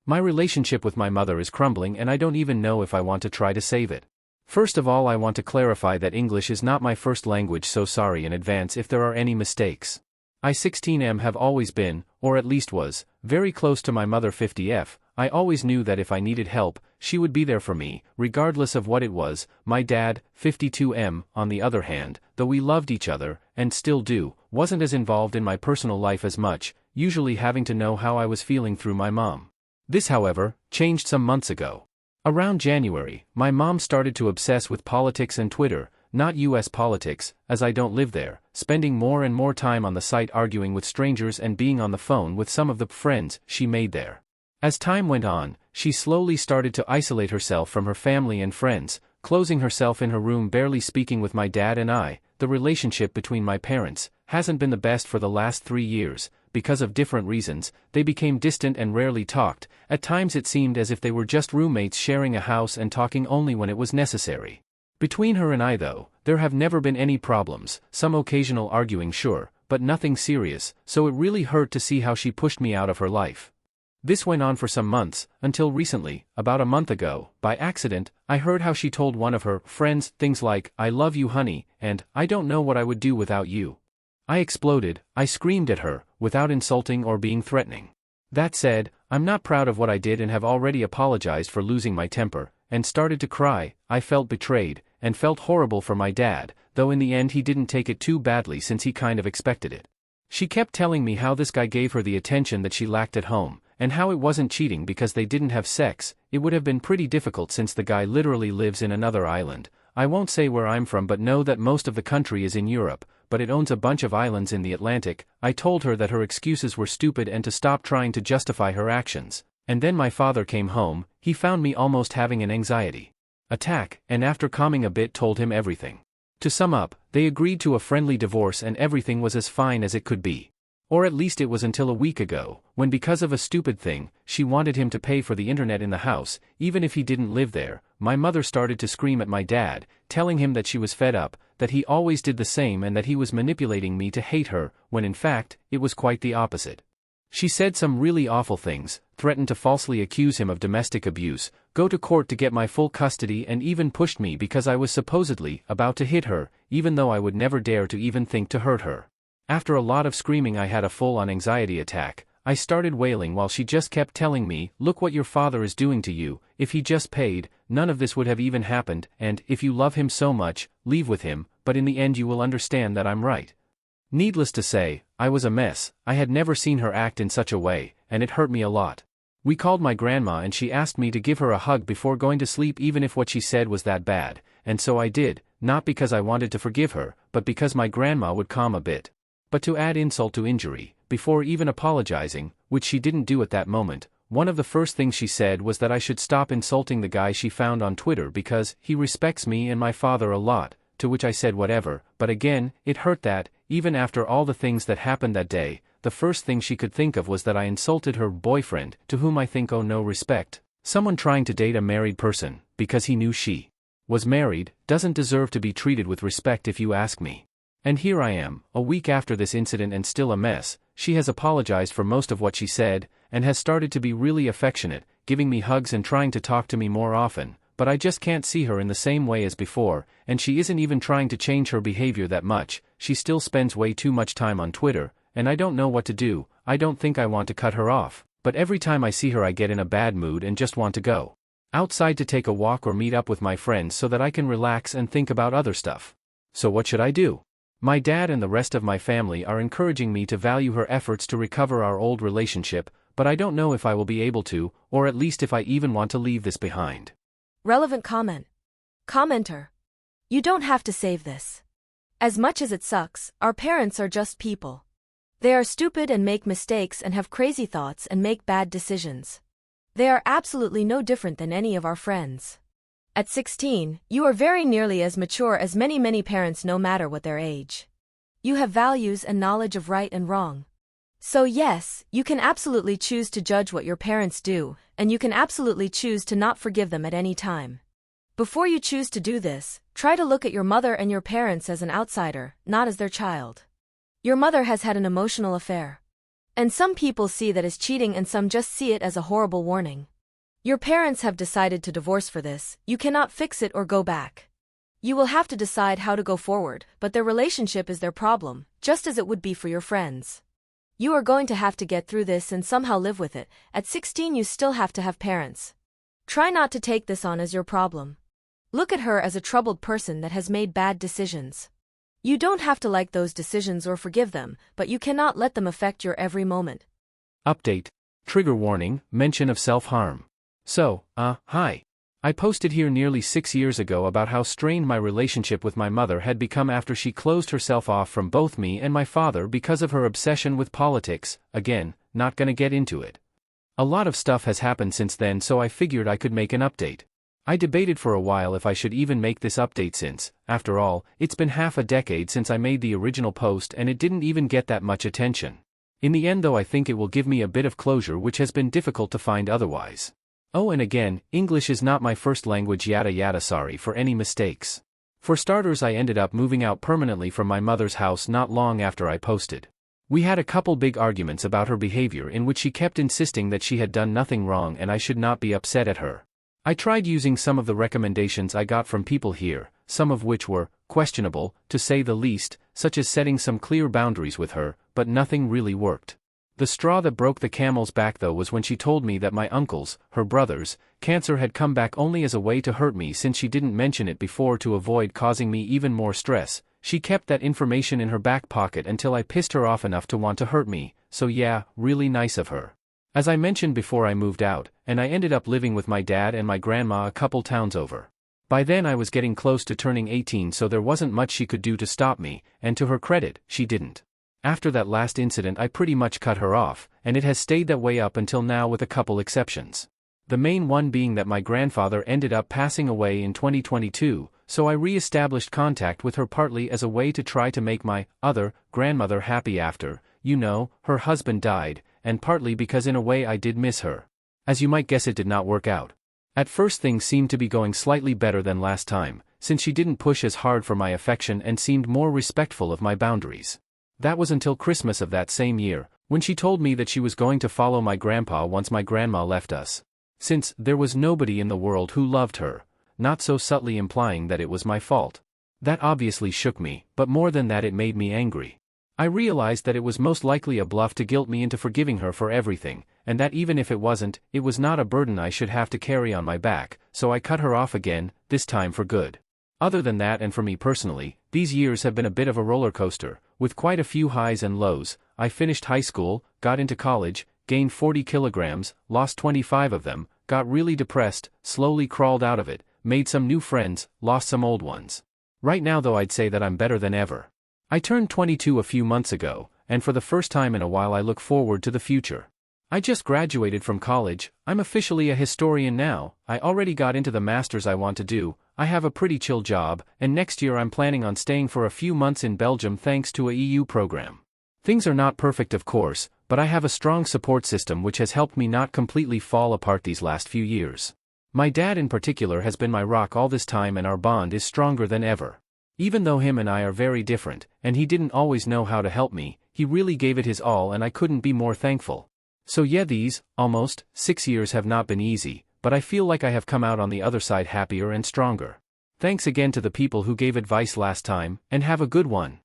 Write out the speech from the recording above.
My relationship with my mother is crumbling and I don't even know if I want to try to save it. First of all, I want to clarify that English is not my first language, so sorry in advance if there are any mistakes. I 16M have always been, or at least was, very close to my mother 50F. I always knew that if I needed help, she would be there for me, regardless of what it was. My dad, 52M, on the other hand, though we loved each other, and still do, wasn't as involved in my personal life as much, usually having to know how I was feeling through my mom. This, however, changed some months ago. Around January, my mom started to obsess with politics and Twitter, not US politics, as I don't live there, spending more and more time on the site arguing with strangers and being on the phone with some of the friends she made there. As time went on, she slowly started to isolate herself from her family and friends, closing herself in her room, barely speaking with my dad and I. The relationship between my parents hasn't been the best for the last 3 years. Because of different reasons, they became distant and rarely talked. At times it seemed as if they were just roommates sharing a house and talking only when it was necessary. Between her and I, though, there have never been any problems, some occasional arguing, sure, but nothing serious, so it really hurt to see how she pushed me out of her life. This went on for some months, until recently, about a month ago, by accident, I heard how she told one of her friends things like, "I love you, honey," and "I don't know what I would do without you." I exploded. I screamed at her, without insulting or being threatening. That said, I'm not proud of what I did and have already apologized for losing my temper, and started to cry. I felt betrayed, and felt horrible for my dad, though in the end he didn't take it too badly since he kind of expected it. She kept telling me how this guy gave her the attention that she lacked at home, and how it wasn't cheating because they didn't have sex. It would have been pretty difficult since the guy literally lives in another island. I won't say where I'm from, but know that most of the country is in Europe, but it owns a bunch of islands in the Atlantic. I told her that her excuses were stupid and to stop trying to justify her actions. And then my father came home. He found me almost having an anxiety attack, and after calming a bit told him everything. To sum up, they agreed to a friendly divorce and everything was as fine as it could be. Or at least it was until a week ago, when because of a stupid thing, she wanted him to pay for the internet in the house, even if he didn't live there. My mother started to scream at my dad, telling him that she was fed up, that he always did the same and that he was manipulating me to hate her, when in fact, it was quite the opposite. She said some really awful things, threatened to falsely accuse him of domestic abuse, go to court to get my full custody, and even pushed me because I was supposedly about to hit her, even though I would never dare to even think to hurt her. After a lot of screaming, I had a full-on anxiety attack. I started wailing while she just kept telling me, "Look what your father is doing to you. If he just paid, none of this would have even happened, and if you love him so much, leave with him, but in the end you will understand that I'm right." Needless to say, I was a mess. I had never seen her act in such a way, and it hurt me a lot. We called my grandma and she asked me to give her a hug before going to sleep, even if what she said was that bad, and so I did, not because I wanted to forgive her, but because my grandma would calm a bit. But to add insult to injury, before even apologizing, which she didn't do at that moment, one of the first things she said was that I should stop insulting the guy she found on Twitter because he respects me and my father a lot, to which I said whatever. But again, it hurt that, even after all the things that happened that day, the first thing she could think of was that I insulted her boyfriend, to whom I think owe no respect. Someone trying to date a married person, because he knew she was married, doesn't deserve to be treated with respect if you ask me. And here I am, a week after this incident and still a mess. She has apologized for most of what she said, and has started to be really affectionate, giving me hugs and trying to talk to me more often, but I just can't see her in the same way as before, and she isn't even trying to change her behavior that much. She still spends way too much time on Twitter, and I don't know what to do. I don't think I want to cut her off, but every time I see her I get in a bad mood and just want to go outside to take a walk or meet up with my friends so that I can relax and think about other stuff. So what should I do? My dad and the rest of my family are encouraging me to value her efforts to recover our old relationship, but I don't know if I will be able to, or at least if I even want to leave this behind. Relevant comment. Commenter. You don't have to save this. As much as it sucks, our parents are just people. They are stupid and make mistakes and have crazy thoughts and make bad decisions. They are absolutely no different than any of our friends. At 16, you are very nearly as mature as many parents no matter what their age. You have values and knowledge of right and wrong. So yes, you can absolutely choose to judge what your parents do, and you can absolutely choose to not forgive them at any time. Before you choose to do this, try to look at your mother and your parents as an outsider, not as their child. Your mother has had an emotional affair. And some people see that as cheating and some just see it as a horrible warning. Your parents have decided to divorce for this, you cannot fix it or go back. You will have to decide how to go forward, but their relationship is their problem, just as it would be for your friends. You are going to have to get through this and somehow live with it. At 16 you still have to have parents. Try not to take this on as your problem. Look at her as a troubled person that has made bad decisions. You don't have to like those decisions or forgive them, but you cannot let them affect your every moment. Update. Trigger warning, mention of self-harm. So, hi. I posted here nearly 6 years ago about how strained my relationship with my mother had become after she closed herself off from both me and my father because of her obsession with politics. Again, not gonna get into it. A lot of stuff has happened since then, so I figured I could make an update. I debated for a while if I should even make this update since, after all, it's been half a decade since I made the original post and it didn't even get that much attention. In the end though, I think it will give me a bit of closure which has been difficult to find otherwise. Oh, and again, English is not my first language, yada yada, sorry for any mistakes. For starters, I ended up moving out permanently from my mother's house not long after I posted. We had a couple big arguments about her behavior in which she kept insisting that she had done nothing wrong and I should not be upset at her. I tried using some of the recommendations I got from people here, some of which were questionable, to say the least, such as setting some clear boundaries with her, but nothing really worked. The straw that broke the camel's back though was when she told me that my uncle's, her brother's, cancer had come back only as a way to hurt me since she didn't mention it before to avoid causing me even more stress. She kept that information in her back pocket until I pissed her off enough to want to hurt me, so yeah, really nice of her. As I mentioned before, I moved out, and I ended up living with my dad and my grandma a couple towns over. By then I was getting close to turning 18, so there wasn't much she could do to stop me, and to her credit, she didn't. After that last incident I pretty much cut her off, and it has stayed that way up until now with a couple exceptions. The main one being that my grandfather ended up passing away in 2022, so I re-established contact with her partly as a way to try to make my other grandmother happy after, her husband died, and partly because in a way I did miss her. As you might guess, it did not work out. At first things seemed to be going slightly better than last time, since she didn't push as hard for my affection and seemed more respectful of my boundaries. That was until Christmas of that same year, when she told me that she was going to follow my grandpa once my grandma left us. Since there was nobody in the world who loved her, not so subtly implying that it was my fault. That obviously shook me, but more than that, it made me angry. I realized that it was most likely a bluff to guilt me into forgiving her for everything, and that even if it wasn't, it was not a burden I should have to carry on my back, so I cut her off again, this time for good. Other than that, and for me personally, these years have been a bit of a roller coaster, with quite a few highs and lows. I finished high school, got into college, gained 40 kilograms, lost 25 of them, got really depressed, slowly crawled out of it, made some new friends, lost some old ones. Right now though, I'd say that I'm better than ever. I turned 22 a few months ago, and for the first time in a while I look forward to the future. I just graduated from college, I'm officially a historian now, I already got into the masters I want to do, I have a pretty chill job, and next year I'm planning on staying for a few months in Belgium thanks to a EU program. Things are not perfect of course, but I have a strong support system which has helped me not completely fall apart these last few years. My dad in particular has been my rock all this time, and our bond is stronger than ever. Even though him and I are very different, and he didn't always know how to help me, he really gave it his all and I couldn't be more thankful. So yeah, these, almost, 6 years have not been easy, but I feel like I have come out on the other side happier and stronger. Thanks again to the people who gave advice last time, and have a good one.